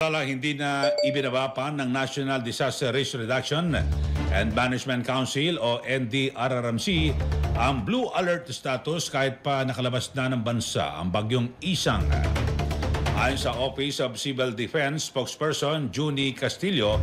Hindi na ibinaba pa ng National Disaster Risk Reduction and Management Council o NDRRMC ang Blue Alert status kahit pa nakalabas na ng bansa ang bagyong Isang. Ayon sa Office of Civil Defense spokesperson Junie Castillo,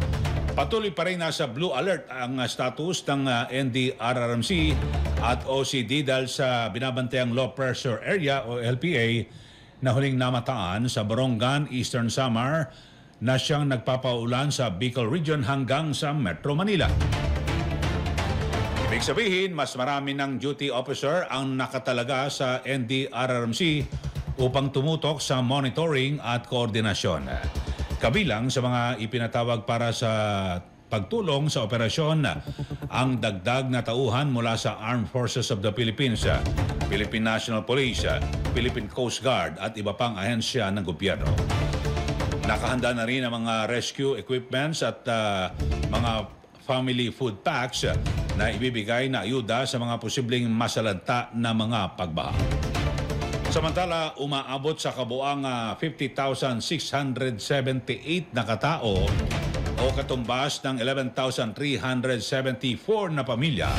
patuloy pa rin nasa Blue Alert ang status ng NDRRMC at OCD dahil sa binabantayang low pressure area o LPA na huling namataan sa Borongan, Eastern Samar na siyang nagpapaulan sa Bicol Region hanggang sa Metro Manila. Ibig sabihin, mas marami ng duty officer ang nakatalaga sa NDRRMC upang tumutok sa monitoring at koordinasyon. Kabilang sa mga ipinatawag para sa pagtulong sa operasyon ang dagdag na tauhan mula sa Armed Forces of the Philippines, Philippine National Police, Philippine Coast Guard at iba pang ahensya ng gobyerno. Nakahanda na rin ang mga rescue equipments at mga family food packs na ibibigay na ayuda sa mga posibleng masalanta na mga pagbaha. Samantala, umaabot sa kabuang 50,678 na katao o katumbas ng 11,374 na pamilya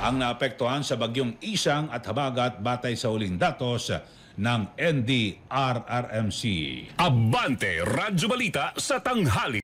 ang naapektuhan sa bagyong Isang at Habagat batay sa huling datos ng NDRRMC. Abante Radyo Balita sa tanghali.